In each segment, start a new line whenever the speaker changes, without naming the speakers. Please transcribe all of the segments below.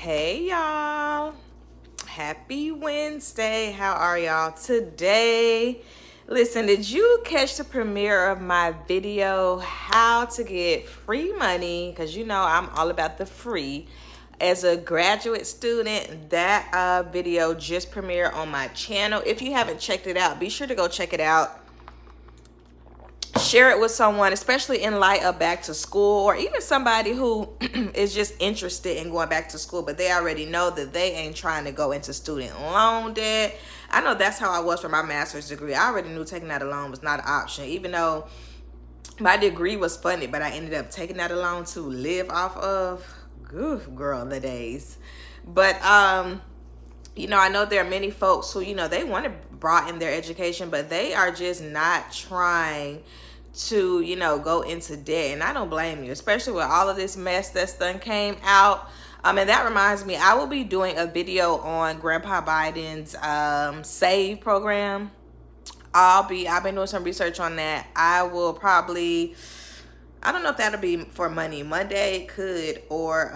Hey y'all, happy Wednesday. How are y'all today? Listen, did you catch the premiere of my video, how to get free money? Because you know I'm all about the free. As a graduate student, that video just premiered on my channel. If you haven't checked it out, be sure to go check it out. Share it with someone, especially in light of back to school, or even somebody who is just interested in going back to school, but they already know that they ain't trying to go into student loan debt. I know that's how I was for my master's degree. I already knew taking out a loan was not an option, even though my degree was funded, but I ended up taking out a loan to live off of. Oof, girl, the days. But you know, I know there are many folks who, you know, they want to broaden their education, but they are just not trying to, you know, go into debt. And I don't blame you, especially with all of this mess that's done came out. And that reminds me, I will be doing a video on Grandpa Biden's SAVE program. I've been doing some research on that. I will probably, I don't know if that'll be for Monday, it could, or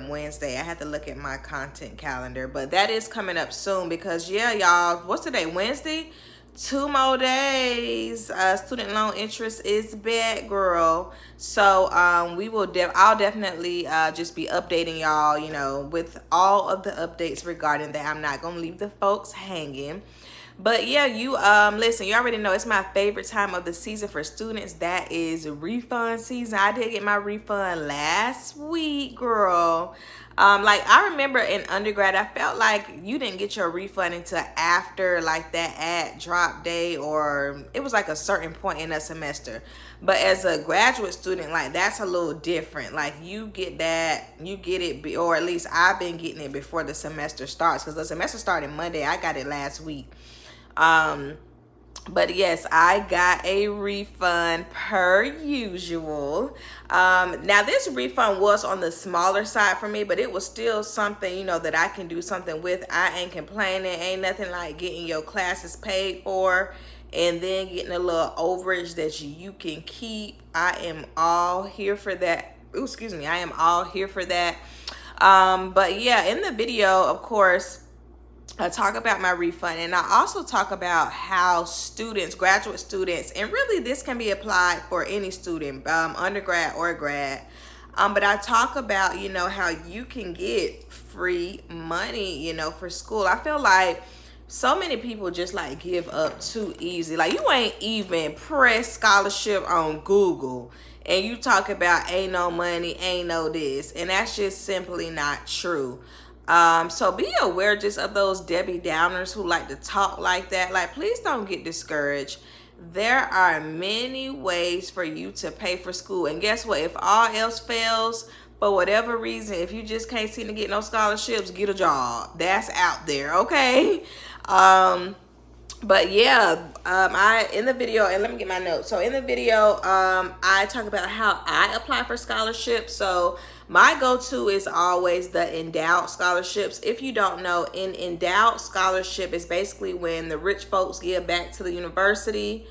Wednesday. I have to look at my content calendar, but that is coming up soon because yeah, y'all, what's today? Wednesday? 2 more days. Student loan interest is back, girl. So I'll definitely just be updating y'all, you know, with all of the updates regarding that. I'm not gonna leave the folks hanging. But yeah, you listen, you already know it's my favorite time of the season for students. That is refund season. I did get my refund last week, girl. Like I remember in undergrad, I felt like you didn't get your refund until after like that ad drop day, or it was like a certain point in a semester. But as a graduate student, like that's a little different. Like you get it, or at least I've been getting it before the semester starts, because the semester started Monday. I got it last week. But yes, I got a refund per usual. Now this refund was on the smaller side for me, but it was still something, you know, that I can do something with. I ain't complaining. Ain't nothing like getting your classes paid for and then getting a little overage that you can keep. I am all here for that. Ooh, excuse me. I am all here for that. But yeah, in the video, of course, I talk about my refund, and I also talk about how students, graduate students, and really this can be applied for any student, undergrad or grad. But I talk about, you know, how you can get free money, you know, for school. I feel like so many people just like give up too easy. Like you ain't even press scholarship on Google and you talk about ain't no money, ain't no this, and that's just simply not true. So be aware just of those Debbie Downers who like to talk like that. Like, please don't get discouraged. There are many ways for you to pay for school. And guess what? If all else fails, for whatever reason, if you just can't seem to get no scholarships, get a job. That's out there, okay? But yeah, I in the video, and let me get my notes. So in the video, I talk about how I apply for scholarships. So my go-to is always the endowed scholarships. If you don't know, an endowed scholarship is basically when the rich folks give back to the university.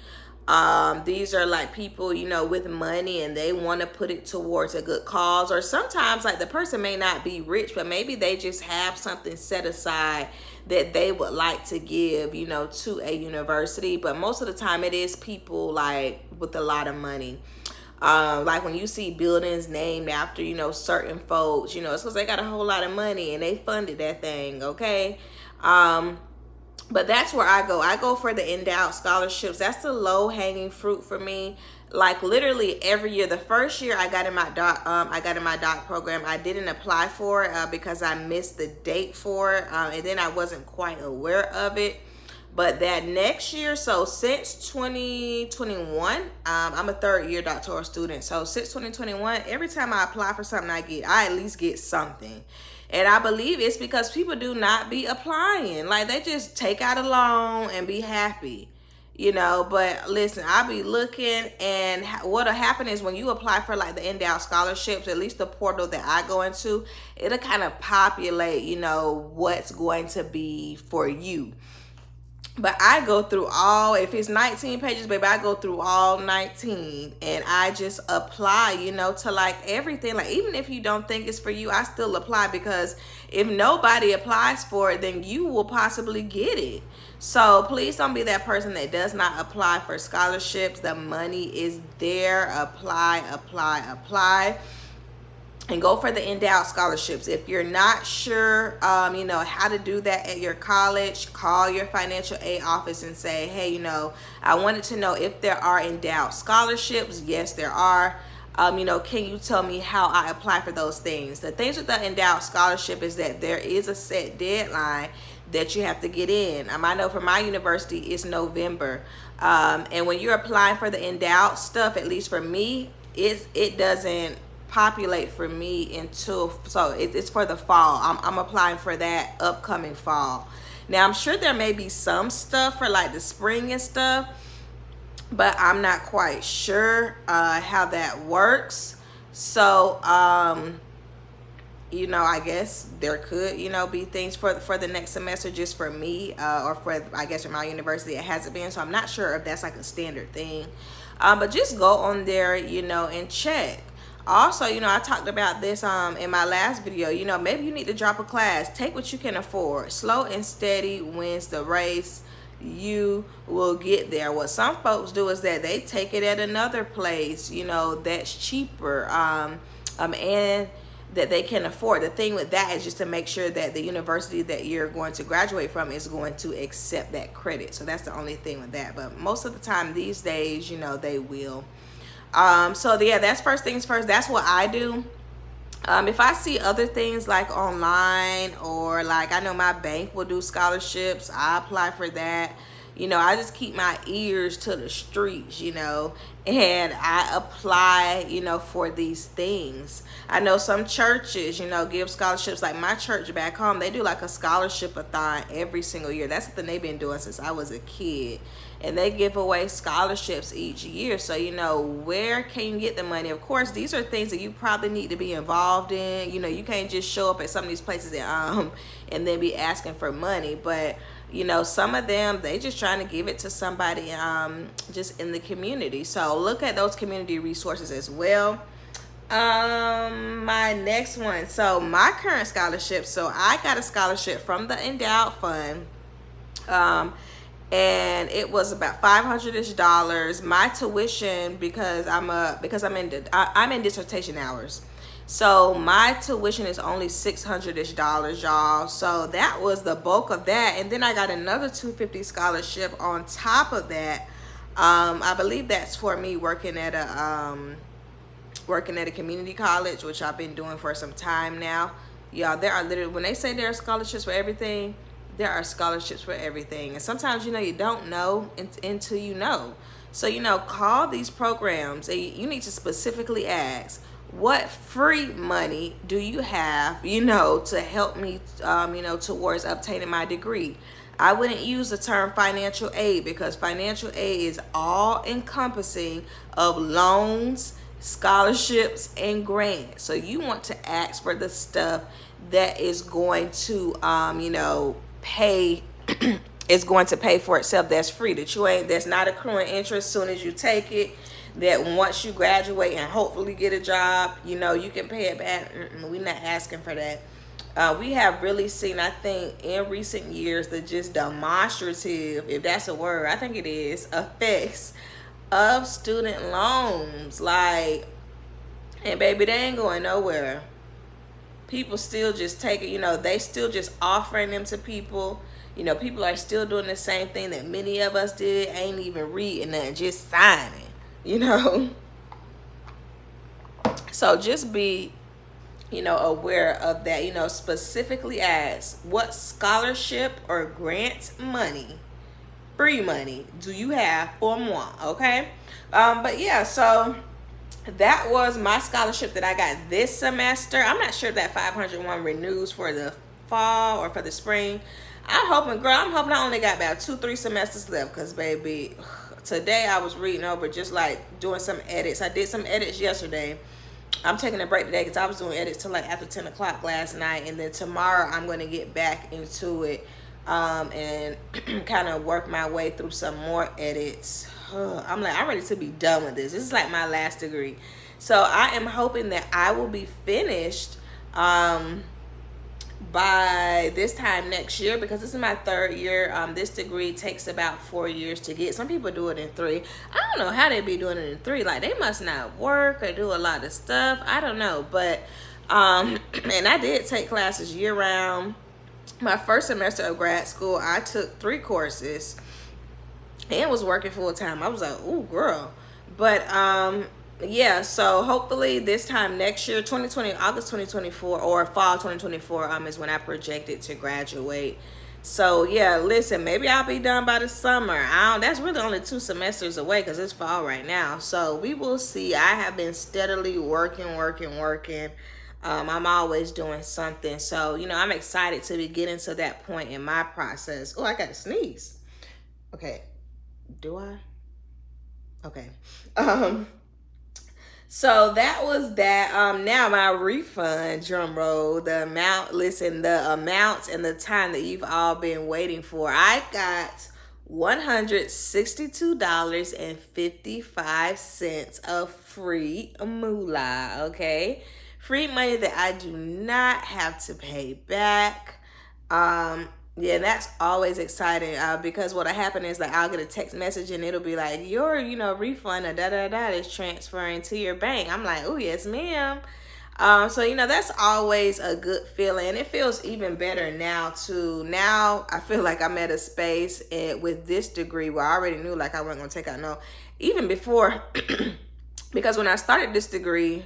These are like people, you know, with money, and they want to put it towards a good cause. Or sometimes like the person may not be rich, but maybe they just have something set aside that they would like to give, you know, to a university. But most of the time it is people like with a lot of money. Like when you see buildings named after, you know, certain folks, you know, it's because they got a whole lot of money and they funded that thing, okay? But that's where I go. I go for the endowed scholarships. That's the low-hanging fruit for me. Like literally every year. The first year I got in my doc program, I didn't apply for it because I missed the date for it, and then I wasn't quite aware of it. But that next year, so since 2021, I'm a third-year doctoral student. So since 2021, every time I apply for something, I at least get something. And I believe it's because people do not be applying. Like they just take out a loan and be happy, you know. But listen, I be looking, and what'll happen is when you apply for like the endowed scholarships, at least the portal that I go into, it'll kind of populate, you know, what's going to be for you. But I go through all, if it's 19 pages, baby, I go through all 19 and I just apply, you know, to like everything. Like, even if you don't think it's for you, I still apply, because if nobody applies for it, then you will possibly get it. So please don't be that person that does not apply for scholarships. The money is there. Apply, apply, apply. And go for the endowed scholarships. If you're not sure, you know, how to do that at your college, call your financial aid office and say, hey, you know, I wanted to know if there are endowed scholarships. Yes, there are. You know, can you tell me how I apply for those things? The things with the endowed scholarship is that there is a set deadline that you have to get in. I know for my university, it's November. And when you're applying for the endowed stuff, at least for me, it doesn't populate for me until, so it's for the fall. I'm applying for that upcoming fall. Now I'm sure there may be some stuff for like the spring and stuff, but I'm not quite sure how that works. So you know, I guess there could, you know, be things for the next semester just for me, or for, I guess, for my university it hasn't been. So I'm not sure if that's like a standard thing, but just go on there, you know, and check. Also, you know, I talked about this in my last video. You know, maybe you need to drop a class. Take what you can afford. Slow and steady wins the race. You will get there. What some folks do is that they take it at another place, you know, that's cheaper, and that they can afford. The thing with that is just to make sure that the university that you're going to graduate from is going to accept that credit. So that's the only thing with that. But most of the time these days, you know, they will. So yeah, that's first things first. That's what I do. If I see other things like online, or like, I know my bank will do scholarships, I apply for that. You know, I just keep my ears to the streets, you know, and I apply, you know, for these things. I know some churches, you know, give scholarships. Like my church back home, they do like a scholarship-a-thon every single year. That's something they've been doing since I was a kid. And they give away scholarships each year. So, you know, where can you get the money? Of course, these are things that you probably need to be involved in. You know, you can't just show up at some of these places and then be asking for money. But, you know, some of them, they just trying to give it to somebody just in the community. So look at those community resources as well. My next one. So my current scholarship. So I got a scholarship from the endowed fund. And it was about $500-ish. My tuition, because I'm in dissertation hours, so my tuition is only $600-ish, y'all. So that was the bulk of that. And then I got another $250 scholarship on top of that. I believe that's for me working at a community college, which I've been doing for some time now. Y'all, there are literally, when they say there are scholarships for everything, there are scholarships for everything. And sometimes, you know, you don't know until you know. So, you know, call these programs and you need to specifically ask, what free money do you have, you know, to help me, you know, towards obtaining my degree? I wouldn't use the term financial aid, because financial aid is all encompassing of loans, scholarships, and grants. So you want to ask for the stuff that is going to, you know, pay is going to pay for itself, that's free, that's not accruing interest soon as you take it, that once you graduate and hopefully get a job, you know, you can pay it back. We're not asking for that. We have really seen, I think, in recent years, the just demonstrative, if that's a word, I think it is, effects of student loans. Like, and baby, they ain't going nowhere. People still just take it, you know, they still just offering them to people. You know, people are still doing the same thing that many of us did, ain't even reading nothing, just signing, you know. So just be, you know, aware of that. You know, specifically ask, what scholarship or grant money, free money, do you have for moi, okay? But yeah, so that was my scholarship that I got this semester. I'm not sure if that 501 renews for the fall or for the spring. I'm hoping I only got about 2-3 semesters left, because baby, today I was reading over, just like doing some edits. I did some edits yesterday. I'm taking a break today because I was doing edits till like after 10 o'clock last night, and then tomorrow I'm going to get back into it and kind of work my way through some more edits. I'm ready to be done with this. This is like my last degree. So I am hoping that I will be finished by this time next year, because this is my third year. This degree takes about 4 years to get. Some people do it in 3. I don't know how they be doing it in 3. Like, they must not work or do a lot of stuff. I don't know. But and I did take classes year round. My first semester of grad school, I took 3 courses and was working full time. I was like, ooh, girl. But yeah, so hopefully this time next year, August 2024 or fall 2024 is when I projected to graduate. So yeah, listen, maybe I'll be done by the summer. That's really only 2 semesters away, because it's fall right now. So we will see. I have been steadily working. I'm always doing something. So, I'm excited to be getting to that point in my process. Oh, I got to sneeze. Okay. Do I? Okay. So that was that. Now my refund, drum roll, the amount and the time that you've all been waiting for. I got $162.55 of free moolah, okay? Free money that I do not have to pay back. Yeah, that's always exciting, because what'll happen is, like, I'll get a text message and it'll be like, your refund or is transferring to your bank. I'm like, oh yes ma'am. So that's always a good feeling. It feels even better now too. Now I feel like I'm at a space with this degree where I already knew, like, I wasn't gonna take out no, even before because when I started this degree,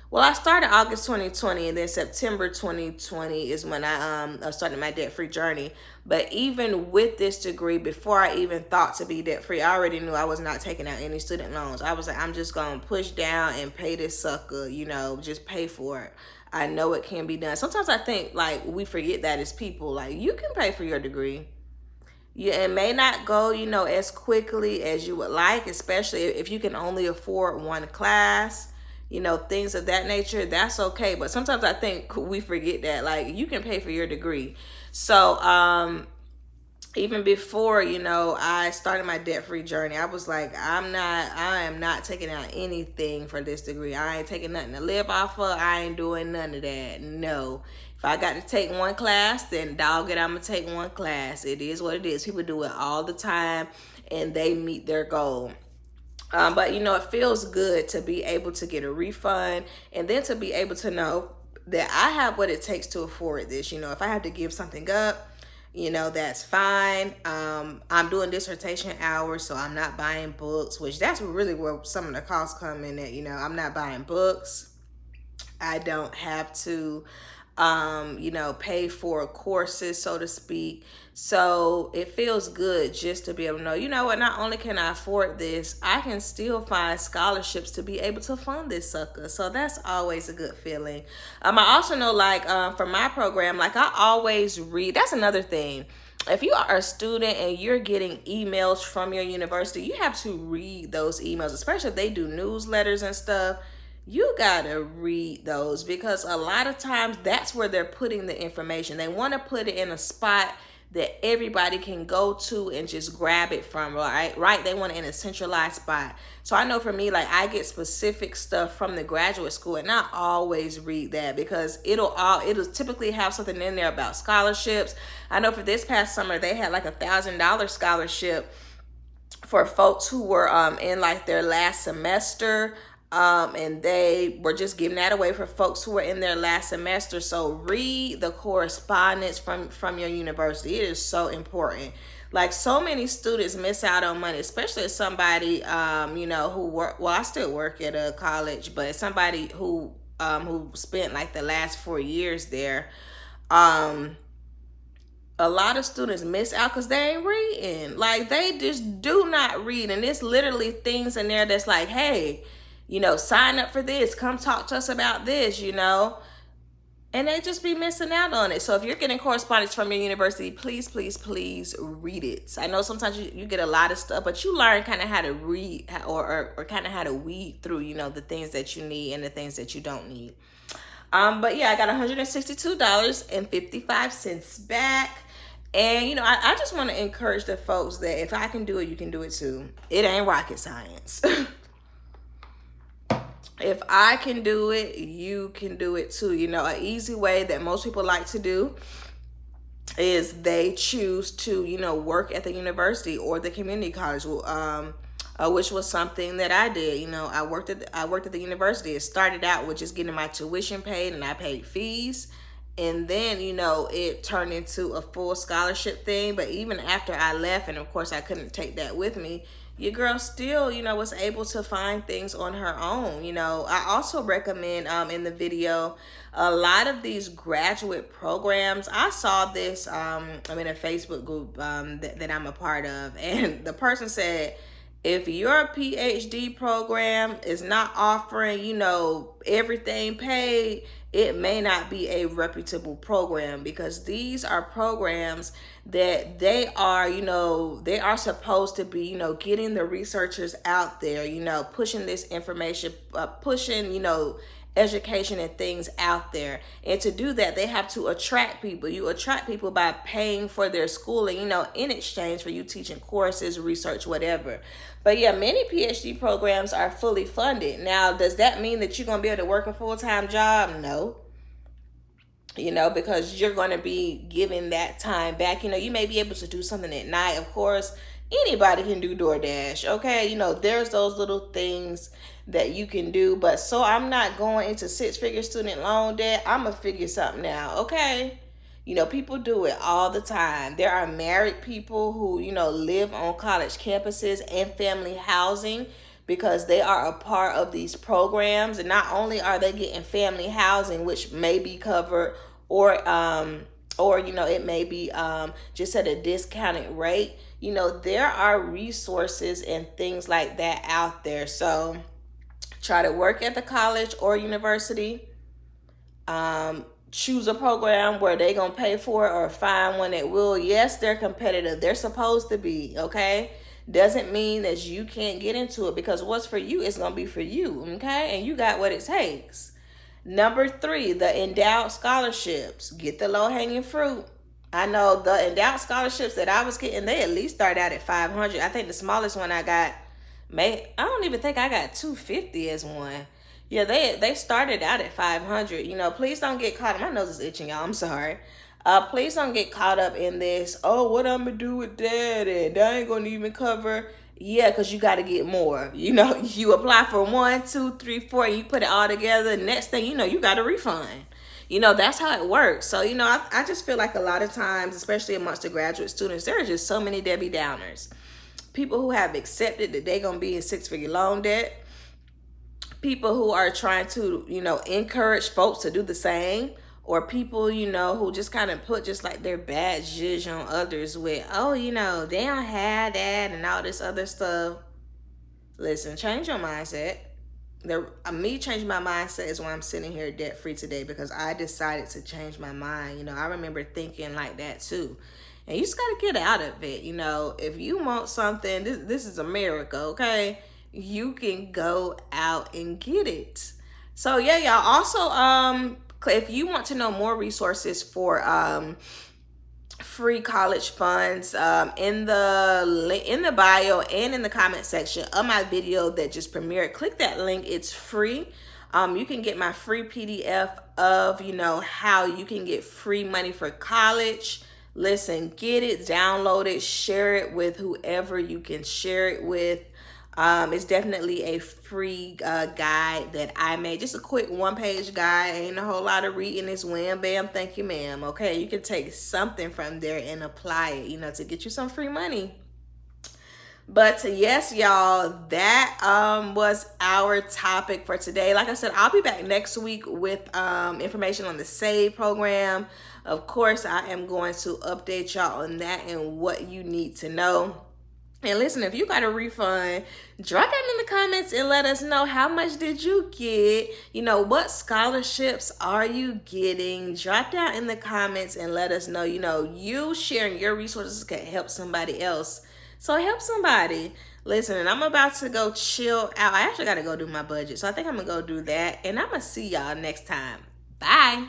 well, I started August 2020, and then September 2020 is when I started my debt-free journey. But even with this degree, before I even thought to be debt-free, I already knew I was not taking out any student loans. I was like, I'm just going to push down and pay this sucker, just pay for it. I know it can be done. Sometimes I think, like, we forget that as people. Like, you can pay for your degree. Yeah, it may not go, as quickly as you would like, especially if you can only afford one class. Things of that nature, that's okay. But sometimes I think we forget that, like, you can pay for your degree. So even before, I started my debt-free journey, I was like, I am not taking out anything for this degree. I ain't taking nothing to live off of. I ain't doing none of that. No. If I got to take one class, then dog it, I'm going to take one class. It is what it is. People do it all the time and they meet their goal. But it feels good to be able to get a refund, and then to be able to know that I have what it takes to afford this. If I have to give something up, that's fine. I'm doing dissertation hours, so I'm not buying books, which that's really where some of the costs come in at. I'm not buying books. I don't have to pay for courses, so to speak. So it feels good just to be able to know, what, not only can I afford this, I can still find scholarships to be able to fund this sucker. So that's always a good feeling. I also know, like, for my program, like, I always read. That's another thing. If you are a student and you're getting emails from your university, you have to read those emails, especially if they do newsletters and stuff. You gotta read those, because a lot of times that's where they're putting the information. They want to put it in a spot that everybody can go to and just grab it from, right? They want it in a centralized spot. So I know for me, like, I get specific stuff from the graduate school, and I always read that, because it'll typically have something in there about scholarships. I know for this past summer, they had like $1,000 scholarship for folks who were in like their last semester. And they were just giving that away for folks who were in their last semester. So read the correspondence from your university. It is so important. Like, so many students miss out on money, especially as somebody, who work. Well, I still work at a college, but somebody who spent like the last 4 years there. A lot of students miss out because they ain't reading. Like, they just do not read. And there's literally things in there that's like, hey, sign up for this. Come talk to us about this, And they just be missing out on it. So if you're getting correspondence from your university, please, please, please read it. I know sometimes you get a lot of stuff, but you learn kind of how to read or kind of how to weed through, the things that you need and the things that you don't need. But yeah, I got $162.55 back. And I just want to encourage the folks that if I can do it, you can do it too. It ain't rocket science. If I can do it, you can do it too. An easy way that most people like to do is they choose to, work at the university or the community college, which was something that I did. I worked at the university. It started out with just getting my tuition paid, and I paid fees. And then, it turned into a full scholarship thing. But even after I left, and of course I couldn't take that with me, your girl still, was able to find things on her own. I also recommend in the video a lot of these graduate programs. I saw this, I'm in a Facebook group that I'm a part of, and the person said, if your PhD program is not offering, everything paid, it may not be a reputable program, because these are programs that they are supposed to be, getting the researchers out there, pushing this information, pushing, education and things out there. And to do that, they have to attract people. You attract people by paying for their schooling, in exchange for you teaching courses, research, whatever. But yeah, many PhD programs are fully funded. Now, does that mean that you're going to be able to work a full-time job? No. Because you're going to be giving that time back. You may be able to do something at night. Of course, anybody can do DoorDash, okay? There's those little things that you can do. But so I'm not going into six-figure student loan debt. I'm going to figure something out, okay? People do it all the time. There are married people who, live on college campuses and family housing because they are a part of these programs. And not only are they getting family housing, which may be covered, or it may be just at a discounted rate. There are resources and things like that out there. So try to work at the college or university. Choose a program where they're going to pay for it, or find one that will. Yes, they're competitive. They're supposed to be, okay? Doesn't mean that you can't get into it, because what's for you is going to be for you, okay? And you got what it takes. Number 3, the endowed scholarships. Get the low-hanging fruit. I know the endowed scholarships that I was getting, they at least start out at $500. I think the smallest one I got, I don't even think I got $250 as one. Yeah, they started out at $500. Please don't get caught. My nose is itching, y'all. I'm sorry. Please don't get caught up in this. Oh, what I'm gonna do with that? And that ain't gonna even cover. Yeah, because you got to get more. You apply for 1, 2, 3, 4, and you put it all together. Next thing you know, you got a refund. That's how it works. So, I just feel like a lot of times, especially amongst the graduate students, there are just so many Debbie Downers. People who have accepted that they're going to be in six-figure loan debt. People who are trying to, encourage folks to do the same. Or people, who just kind of put just like their bad zhuzh on others with, oh, they don't have that and all this other stuff. Listen, change your mindset. Me changing my mindset is why I'm sitting here debt free today, because I decided to change my mind. I remember thinking like that too. And you just got to get out of it. If you want something, this is America, okay? You can go out and get it. So yeah, y'all. Also, if you want to know more resources for free college funds, in the bio and in the comment section of my video that just premiered, click that link. It's free. You can get my free PDF of how you can get free money for college. Listen, get it, download it, share it with whoever you can share it with. It's definitely a free guide that I made. Just a quick 1-page guide. Ain't a whole lot of reading. It's wham, bam, thank you, ma'am. Okay, you can take something from there and apply it, to get you some free money. But yes, y'all, that was our topic for today. Like I said, I'll be back next week with information on the SAVE program. Of course, I am going to update y'all on that and what you need to know. And listen, if you got a refund, drop that in the comments and let us know, how much did you get? What scholarships are you getting? Drop down in the comments and let us know, you sharing your resources can help somebody else. So help somebody. Listen, and I'm about to go chill out. I actually got to go do my budget. So I think I'm going to go do that. And I'm going to see y'all next time. Bye.